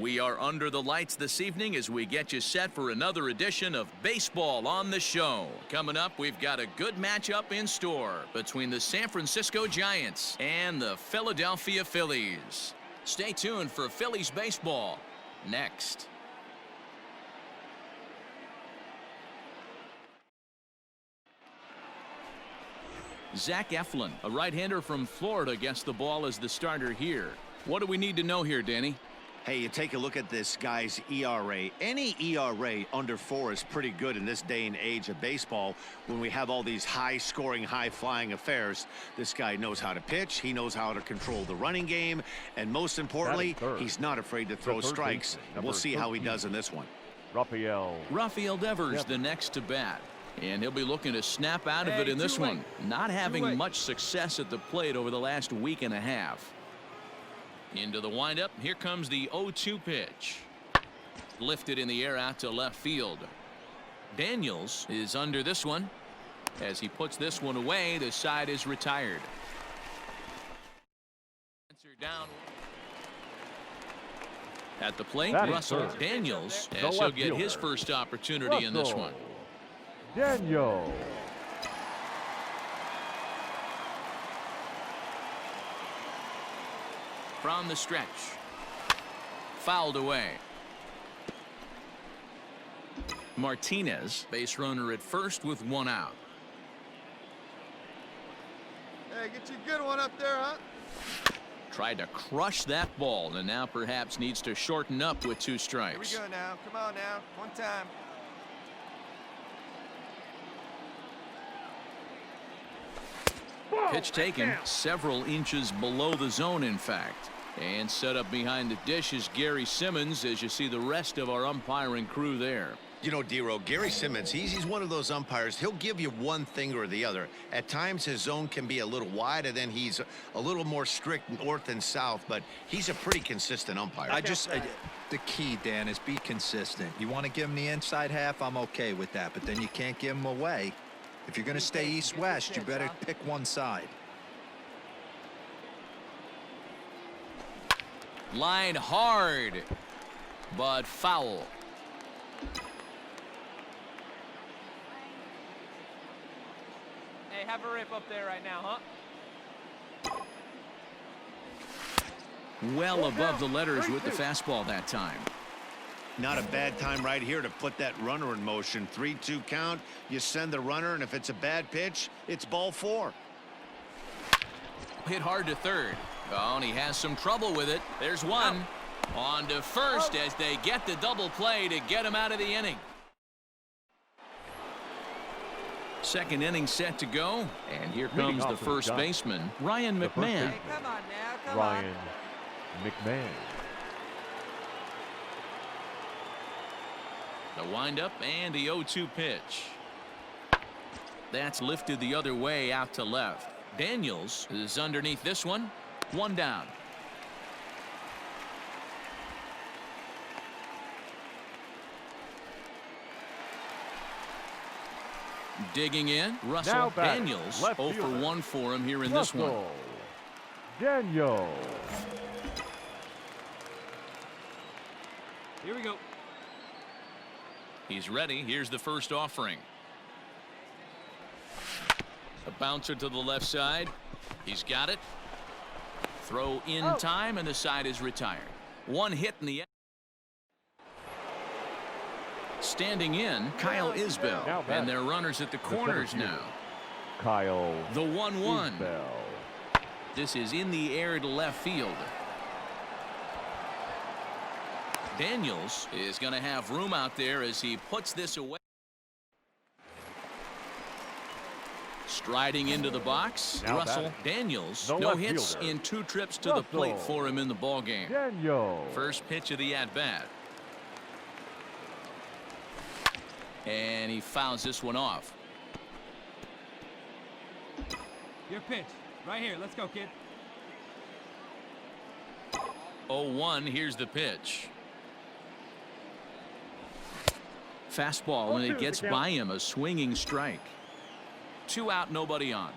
We are under the lights this evening as we get you set for another edition of Baseball on the Show. Coming up, we've got a good matchup in store between the San Francisco Giants and the Philadelphia Phillies. Stay tuned for Phillies baseball next. Zach Eflin, a right-hander from Florida, gets the ball as the starter here. What do we need to know here, Danny? Hey, you take a look at this guy's ERA. Any ERA under 4 is pretty good in this day and age of baseball when we have all these high-scoring, high-flying affairs. This guy knows how to pitch. He knows how to control the running game. And most importantly, he's not afraid to throw strikes. We'll see how he does in this one. Rafael Devers, the next to bat. And he'll be looking to snap out of it in this one. Not having much success at the plate over the last week and a half. Into the windup. Here comes the 0-2 pitch. Lifted in the air out to left field. Daniels is under this one. As he puts this one away, the side is retired. Down at the plate, Russell Daniels, as he'll get his first opportunity in this one. Daniel. From the stretch. Fouled away. Martinez, base runner at first with one out. Hey, get you a good one up there, huh? Tried to crush that ball and now perhaps needs to shorten up with 2 strikes. Here we go now. Come on now. One time. Pitch taken several inches below the zone, in fact. And set up behind the dish is Gary Simmons as you see the rest of our umpiring crew there. You know, D-Row, Gary Simmons, he's one of those umpires. He'll give you one thing or the other. At times his zone can be a little wide, and then he's a little more strict north and south, but he's a pretty consistent umpire. The key, Dan, is be consistent. You want to give him the inside half, I'm okay with that, but then you can't give him away. If you're going to stay east-west, you better pick one side. Line hard, but foul. Hey, have a rip up there right now, huh? Well above the letters with the fastball that time. Not a bad time right here to put that runner in motion. 3-2 count. You send the runner, and if it's a bad pitch, it's ball 4. Hit hard to third. Oh, and he has some trouble with it. There's one. On to first as they get the double play to get him out of the inning. Second inning set to go. And here comes the first baseman, Ryan McMahon. Hey, come on now. Come Ryan McMahon. The windup and the 0-2 pitch. That's lifted the other way out to left. Daniels is underneath this one. One down. Digging in, Russell Daniels. 0 for 1 for him here in this one. Daniel. Here we go. He's ready. Here's the first offering. A bouncer to the left side. He's got it. Throw in time, and the side is retired. One hit in the end. Standing in, Kyle Isbell. And their runners at the corners now. Kyle. The 1-1. Isbell. This is in the air to left field. Daniels is going to have room out there as he puts this away. Striding into the box, Russell Daniels. No hits in 2 trips to the plate for him in the ball game. Daniel. First pitch of the at-bat. And he fouls this one off. Your pitch. Right here. Let's go, kid. 0-1. Here's the pitch. Fastball, and it gets by him, a swinging strike. 2 out, nobody on.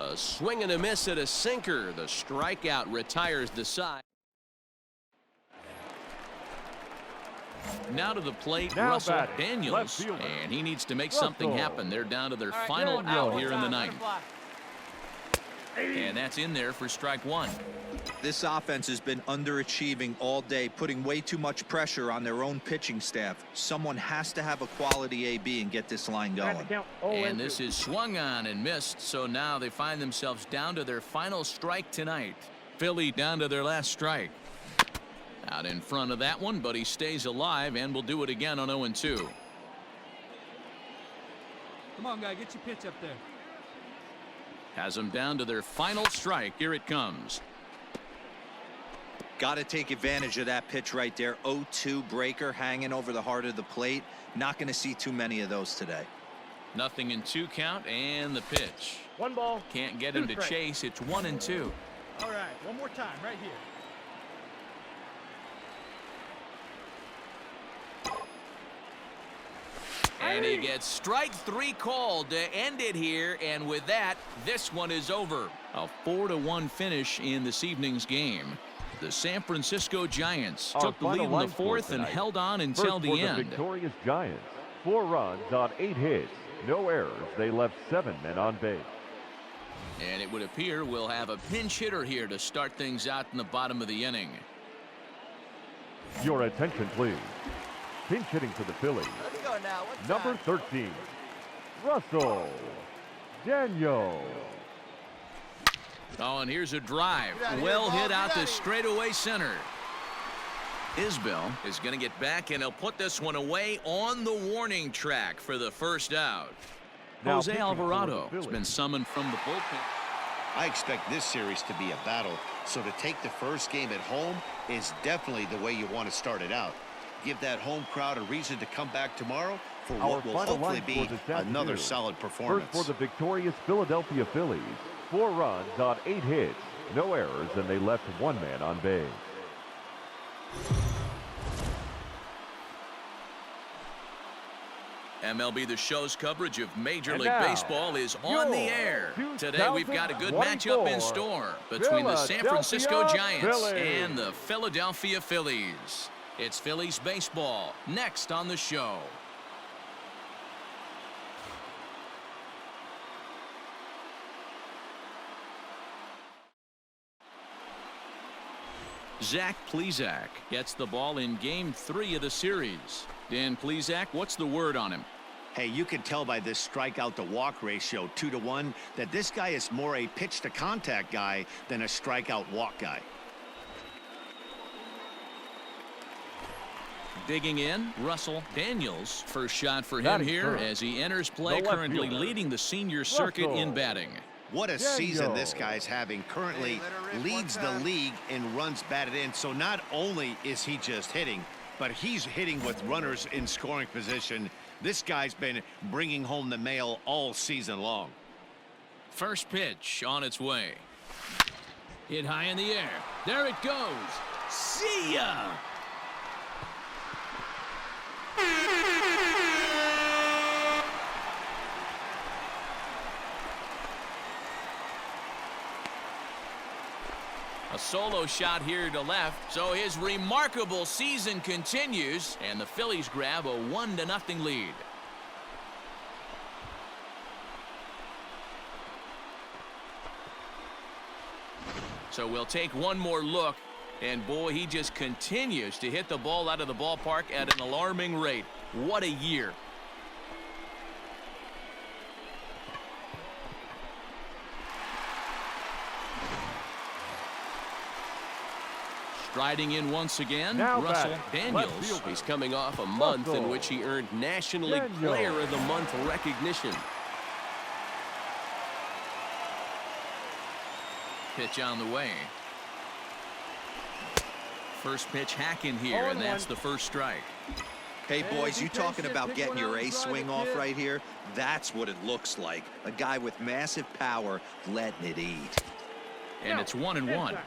A A swing and a miss at a sinker. The strikeout retires the side. Now to the plate, Now Russell batting, left Daniels, fielder. and he needs to make something Russell. happen. They're down to their All right, final good. out One here in the time, ninth. butterfly. And that's in there for strike one. This offense has been underachieving all day, putting way too much pressure on their own pitching staff. Someone has to have a quality AB and get this line going. And this is swung on and missed, so now they find themselves down to their final strike tonight. Philly down to their last strike. Out in front of that one, but he stays alive and will do it again on 0-2. Come on, guy, get your pitch up there. Has them down to their final strike. Here it comes. Got to take advantage of that pitch right there. 0-2 breaker hanging over the heart of the plate. Not going to see too many of those today. Nothing in 2 count, and the pitch. 1 ball. Can't get him to chase. It's 1-2. All right, one more time right here. And he gets strike 3 called to end it here, and with that, this one is over. A 4-1 finish in this evening's game. The San Francisco Giants Our took the lead final in the line score 4th and tonight. held on until First the for the end. victorious Giants. 4 runs on 8 hits. No errors. They left 7 men on base. And it would appear we'll have a pinch hitter here to start things out in the bottom of the inning. Your attention, please. Pinch hitting for the Phillies. Let's go now. One Number time. 13, Russell Daniels. Oh, and here's a drive. Get out of here, Well ball. hit Get out out to of here. straightaway center. Isbell is going to get back, and he'll put this one away on the warning track for the first out. Now Jose pitching for the Alvarado has Phillies. been summoned from the bullpen. I expect this series to be a battle, so to take the first game at home is definitely the way you want to start it out. Give that home crowd a reason to come back tomorrow for Our what will final hopefully line be for this another afternoon. solid First performance. for the victorious Philadelphia Phillies. 4 runs on 8 hits. No errors, and they left 1 man on base. MLB The Show's coverage of Major And League now, Baseball is on the your air. Today we've got a good matchup 2024 in store between the San Francisco Philadelphia Giants Phillies. and the Philadelphia Phillies. It's Phillies baseball next on the show. Zach Plesac gets the ball in Game 3 of the series. Dan Plesac, what's the word on him? Hey, you can tell by this strikeout to walk ratio 2-to-1 that this guy is more a pitch to contact guy than a strikeout walk guy. Digging in, Russell Daniels. First shot for him Batting here third. as he enters play, The left currently fielder, leading the senior circuit in Russell. batting. What a Daniel. season this guy's having. Currently Hey, let her rip leads one the time. league in runs batted in. So not only is he just hitting, but he's hitting with runners in scoring position. This guy's been bringing home the mail all season long. First pitch on its way. Hit high in the air. There it goes. See ya! A solo shot here to left, so his remarkable season continues, and the Phillies grab a 1-0 lead. So we'll take one more look, and boy, he just continues to hit the ball out of the ballpark at an alarming rate. What a year. Striding in once again, Now Russell batting, left Daniels. fielder. He's coming off a month in Russell which he earned National League Daniels. Player of the Month recognition. Pitch on the way. First pitch hack in here, and that's the first strike. Hey, Hey, boys, be you talking patient. about Pick getting one your out and ace drive swing it, off kid. right here? That's what it looks like. A guy with massive power letting it eat. And it's 1-1.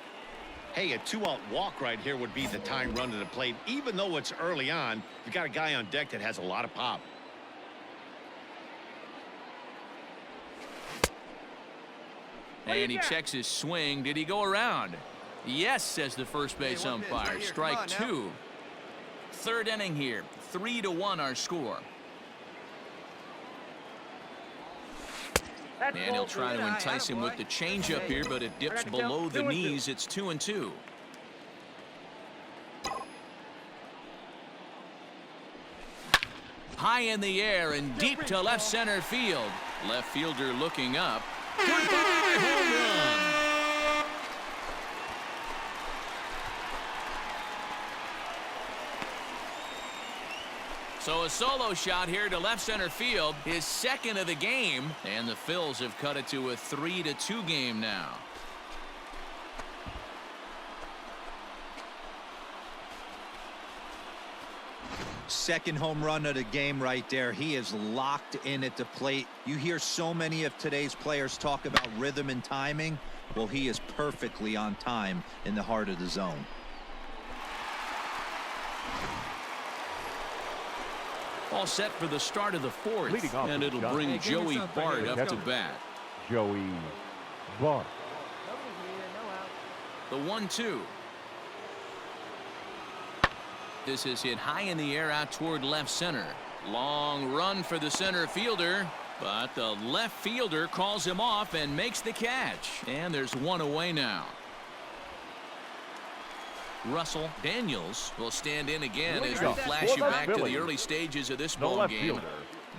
Hey, a 2-out walk right here would be the time run to the plate. Even though it's early on, you got a guy on deck that has a lot of pop. And he checks his swing. Did he go around? Yes, says the first base umpire. Strike two. Third inning here. 3-1 our score. And he'll try to entice him with the changeup here, but it dips below the knees. It's 2-2. High in the air and deep to left center field. Left fielder looking up. Goodbye, home run. So a solo shot here to left center field, his second of the game, and the Phils have cut it to a 3-2 game now. Second home run of the game right there. He is locked in at the plate. You hear so many of today's players talk about rhythm and timing. Well, he is perfectly on time in the heart of the zone. All set for the start of the fourth, and it'll John. bring Joey Bart up to bat. Joey Bart. The 1-2. This is hit high in the air out toward left center. Long run for the center fielder, but the left fielder calls him off and makes the catch. And there's one away now. Russell Daniels will stand in again as we flash you back to the early stages of this ball game.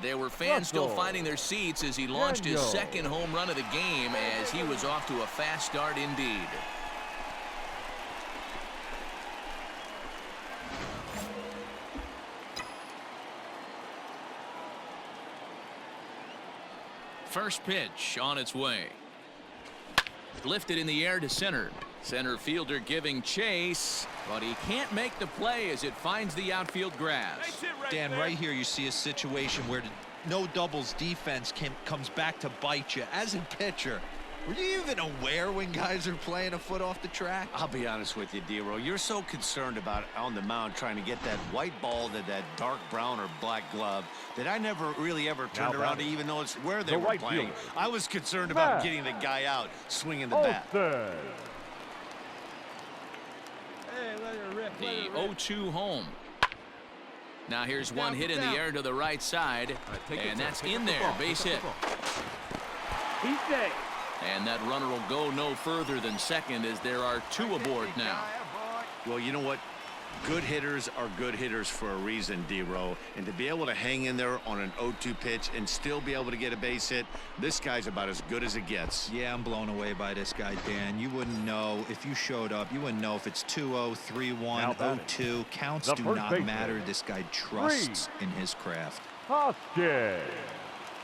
There were fans still finding their seats as he launched his second home run of the game, as he was off to a fast start indeed. First pitch on its way. Lifted in the air to center. Center fielder giving chase, but he can't make the play as it finds the outfield grass. Dan, right here you see a situation where the no doubles defense comes back to bite you. As a pitcher, were you even aware when guys are playing a foot off the track? I'll be honest with you, D-Row. You're so concerned about on the mound trying to get that white ball to that dark brown or black glove that I never really ever turned around to even notice where they were playing. I was concerned about getting the guy out swinging the bat. The 0-2 home. Now here's one hit in the air to the right side, and that's in there. Base hit. He's safe. And that runner will go no further than second as there are two aboard now. Well, you know what? Good hitters are good hitters for a reason, D-Row. And to be able to hang in there on an 0-2 pitch and still be able to get a base hit, this guy's about as good as it gets. Yeah, I'm blown away by this guy, Dan. You wouldn't know if you showed up. You wouldn't know if it's 2-0, 3-1, 0-2. Counts do not matter. This guy trusts in his craft.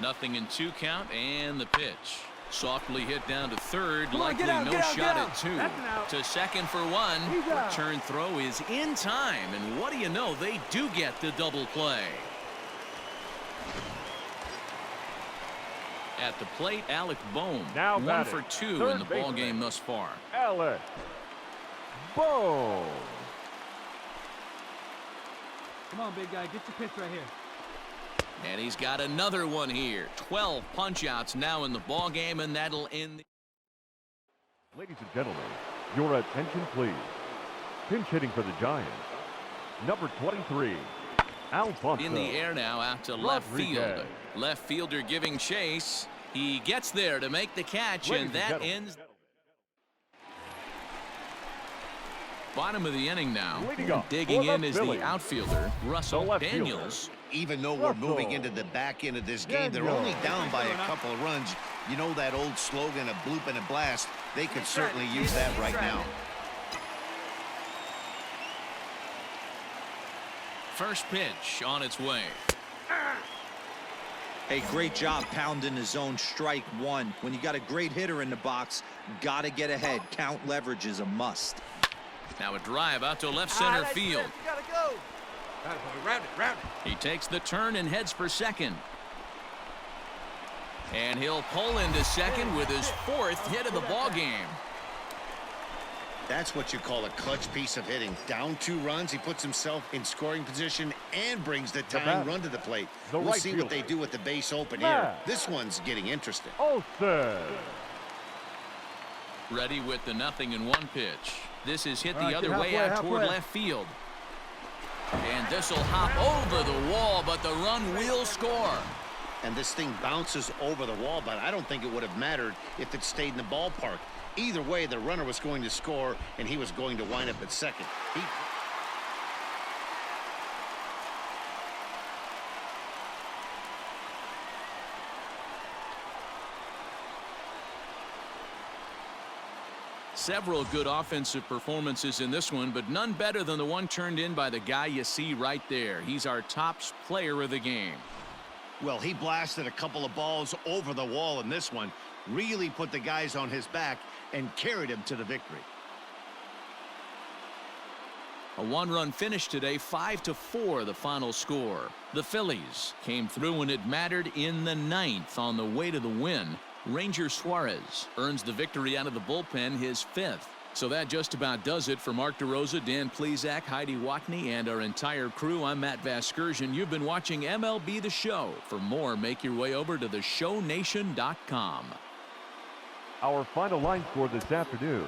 Nothing in 2 count, and the pitch. Softly hit down to third, likely no shot at 2. To second for 1. Return throw is in time, and what do you know, they do get the double play. At the plate, Alec Bohm. Now 1 for 2 in the ball game thus far. Alec Bohm. Come on, big guy, get your pitch right here. And he's got another one here. 12 punch-outs now in the ball game, and that'll end. Ladies and gentlemen, your attention please. Pinch hitting for the Giants, number 23, Alfonso. In the air now out to left field. Left fielder giving chase. He gets there to make the catch, and that ends. Bottom of the inning now. Digging in is the outfielder, Russell Daniels. Even though we're moving into the back end of this game, they're only down by a couple of runs. You know that old slogan, a bloop and a blast. They could certainly use that right now. First pitch on its way. Hey, great job pounding the zone. Strike 1. When you got a great hitter in the box, got to get ahead. Count leverage is a must. Now a drive out to left center field. Gotta go. Round it. He takes the turn and heads for second. And he'll pull into second with his 4th hit of the ball game. That's what you call a clutch piece of hitting. Down 2 runs, he puts himself in scoring position and brings the tying run to the plate. We'll see what they do with the base open here. This one's getting interesting. Ready with the 0-1 pitch. This is hit the right, other get way halfway, out toward halfway. left field. And this will hop over the wall, but the run will score. And this thing bounces over the wall, but I don't think it would have mattered if it stayed in the ballpark. Either way, the runner was going to score, and he was going to wind up at second. Several good offensive performances in this one, but none better than the one turned in by the guy you see right there. He's our top player of the game. Well, he blasted a couple of balls over the wall in this one, really put the guys on his back and carried him to the victory. A one-run finish today, 5-4 the final score. The Phillies came through when it mattered in the 9th on the way to the win. Ranger Suarez earns the victory out of the bullpen, his 5th. So that just about does it for Mark DeRosa, Dan Plesac, Heidi Watney, and our entire crew. I'm Matt Vasgersian. You've been watching MLB The Show. For more, make your way over to theshownation.com. Our final line score this afternoon.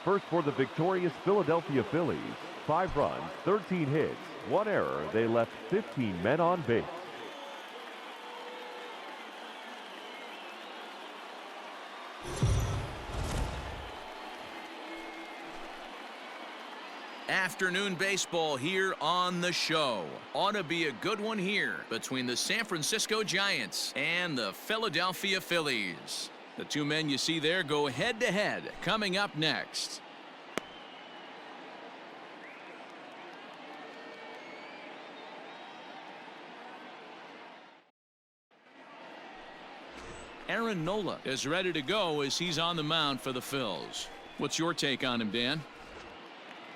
First for the victorious Philadelphia Phillies. 5 runs, 13 hits, 1 error. They left 15 men on base. Afternoon baseball here on the show. Ought to be a good one here between the San Francisco Giants and the Philadelphia Phillies. The two men you see there go head-to-head coming up next. Aaron Nola is ready to go as he's on the mound for the Phils. What's your take on him, Dan?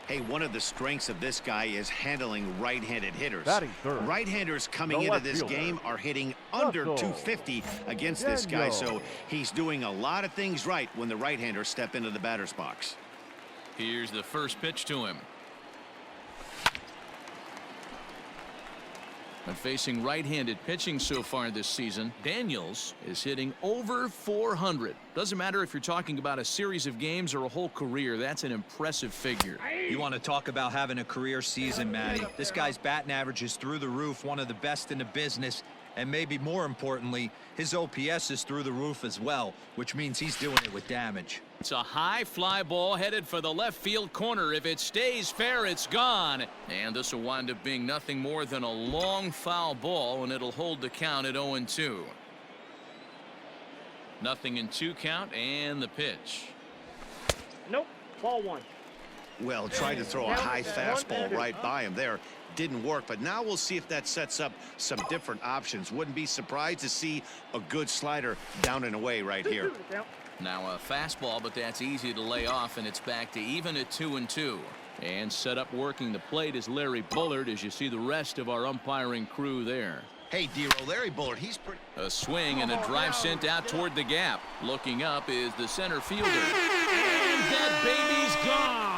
Hey, one of the strengths of this guy is handling right-handed hitters. Batting third. Right-handers coming The into left this fielder. game are hitting under Russell. 250 against this guy, so he's doing a lot of things right when the right-handers step into the batter's box. Here's the first pitch to him. And facing right-handed pitching so far this season, Daniels is hitting over 400. Doesn't matter if you're talking about a series of games or a whole career. That's an impressive figure. You want to talk about having a career season, Matty. This guy's batting average is through the roof, one of the best in the business. And maybe more importantly, his OPS is through the roof as well, which means he's doing it with damage. It's a high fly ball headed for the left field corner. If it stays fair, it's gone. And this will wind up being nothing more than a long foul ball, and it'll hold the count at 0-2. 0-2 count, and the pitch. Nope, ball 1. Well, tried to throw a high fastball right by him there. Didn't work, but now we'll see if that sets up some different options. Wouldn't be surprised to see a good slider down and away right here. Now a fastball, but that's easy to lay off, and it's back to even at 2-2. And set up working the plate is Larry Bullard, as you see the rest of our umpiring crew there. Hey, Dero, Larry Bullard, he's pretty... A swing and a drive sent out toward the gap. Looking up is the center fielder. And that baby's gone.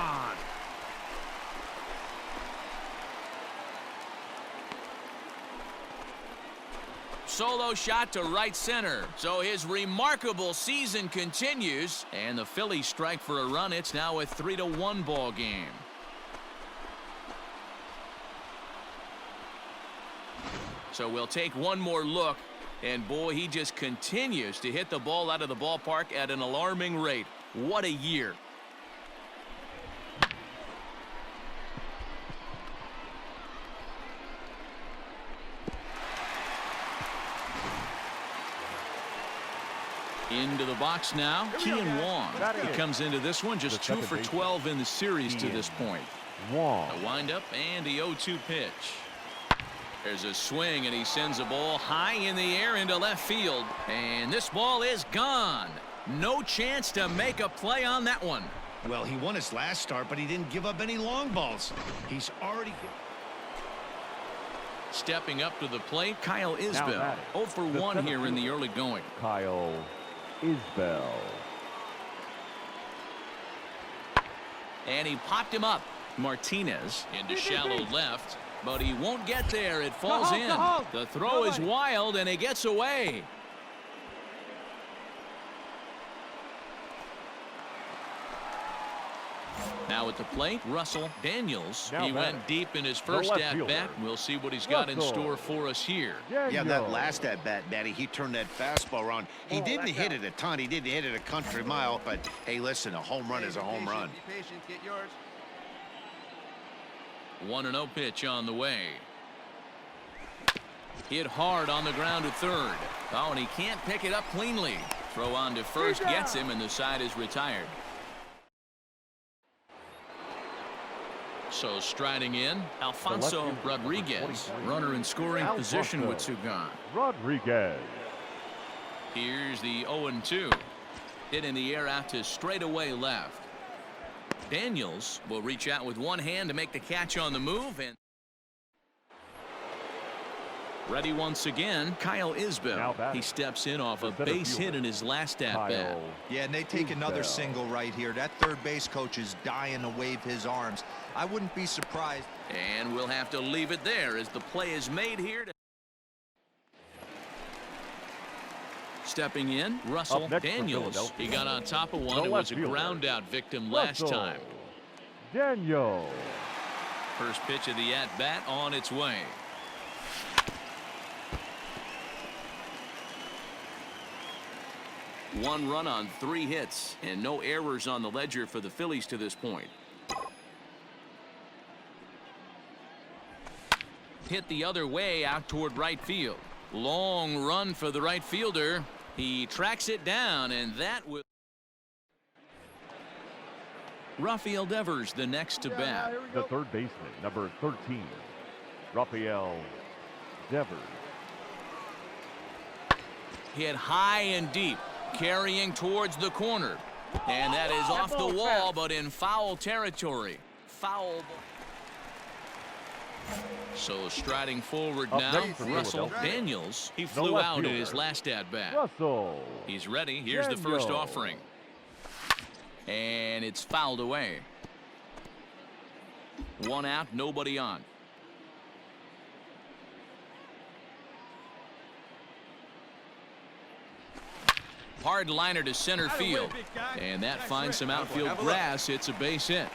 Solo shot to right center. So his remarkable season continues, and the Phillies strike for a run. It's now a 3-1 ball game. So we'll take one more look, and boy, he just continues to hit the ball out of the ballpark at an alarming rate. What a year. Into the box now, Kean Wong. He comes into this one just 2 for 12 in the series to this point. Wong. A windup and the 0-2 pitch. There's a swing, and he sends a ball high in the air into left field. And this ball is gone. No chance to make a play on that one. Well, he won his last start, but he didn't give up any long balls. He's already... Stepping up to the plate, Kyle Now Isbell. batting. 0 for The 1 center here in the fielder. early going. Kyle Isbell. And he popped him up. Martinez into shallow left, but he won't get there. It falls in. The throw is wild, and it gets away. Now at the plate, Russell Daniels. Now He batting. went deep in his The first left at fielder. bat. We'll see what he's got in Russell store for us here. Yeah, that last at bat, Matty, he turned that fastball around. He didn't hit it a ton. He didn't hit it a country mile. But hey, listen, a home run is a home run. Be patient, get yours. 1-0 pitch on the way. Hit hard on the ground to third. Oh, and he can't pick it up cleanly. Throw on to first gets him, and the side is retired. So striding in, Alfonso Rodriguez. Runner in scoring position with Sugan. Rodriguez. Here's the 0-2. Hit in the air out to straightaway left. Daniels will reach out with one hand to make the catch on the move. And ready once again, Kyle Isbell. He steps in off a base hit in his last at-bat. Yeah, and they take another single right here. That third base coach is dying to wave his arms. I wouldn't be surprised. And we'll have to leave it there as the play is made here. Stepping in, Russell Daniels. He got on top of one. It was a ground out victim last time. Daniels. First pitch of the at-bat on its way. One run on 3 hits and no errors on the ledger for the Phillies to this point. Hit the other way out toward right field. Long run for the right fielder. He tracks it down, and that will. Rafael Devers the next to bat. The third baseman, number 13, Rafael Devers. Hit high and deep, carrying towards the corner. And that is off the wall, but in foul territory. Foul. So striding forward now, Russell Daniels. He flew out in his last at-bat. Russell. He's ready. Here's the first offering. And it's fouled away. 1 out, nobody on. Hard liner to center field. And that finds some outfield grass. It's a base hit.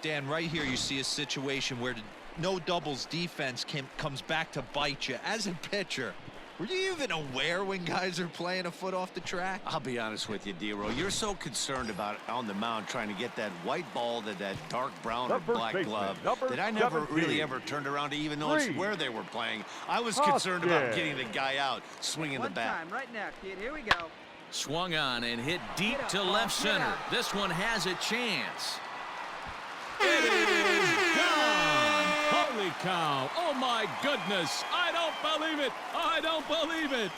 Dan, right here you see a situation where no doubles defense comes back to bite you. As a pitcher, were you even aware when guys are playing a foot off the track? I'll be honest with you, D-Row. You're so concerned about on the mound trying to get that white ball to that dark brown or black glove that I never really ever turned around to even notice where they were playing. I was concerned about getting the guy out swinging the bat. Right now, kid. Here we go. Swung on and hit deep to left center. This one has a chance. It is gone. Holy cow. Oh, my goodness. I don't believe it. I don't believe it.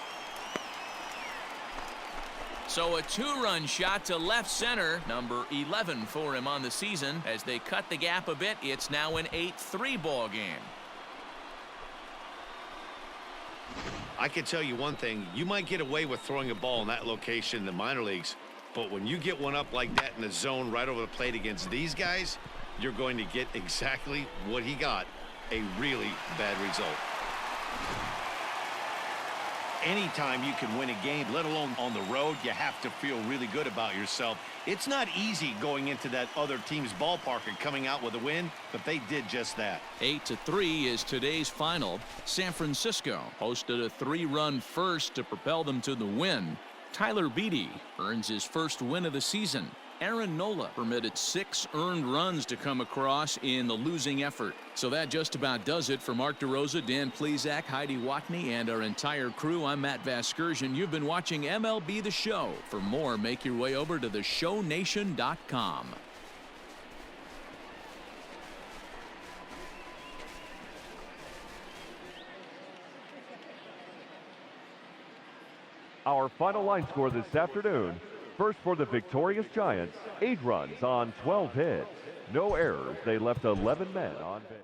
So a 2-run shot to left center. Number 11 for him on the season. As they cut the gap a bit, it's now an 8-3 ball game. I can tell you one thing. You might get away with throwing a ball in that location in the minor leagues. But when you get one up like that in the zone right over the plate against these guys, you're going to get exactly what he got, a really bad result. Anytime you can win a game, let alone on the road, you have to feel really good about yourself. It's not easy going into that other team's ballpark and coming out with a win, but they did just that. 8-3 is today's final. San Francisco hosted a 3-run first to propel them to the win. Tyler Beede earns his first win of the season. Aaron Nola permitted 6 earned runs to come across in the losing effort. So that just about does it for Mark DeRosa, Dan Plesac, Heidi Watney, and our entire crew. I'm Matt Vasgersian. You've been watching MLB The Show. For more, make your way over to theshownation.com. Our final line score this afternoon. First for the victorious Giants, 8 runs on 12 hits. No errors. They left 11 men on base.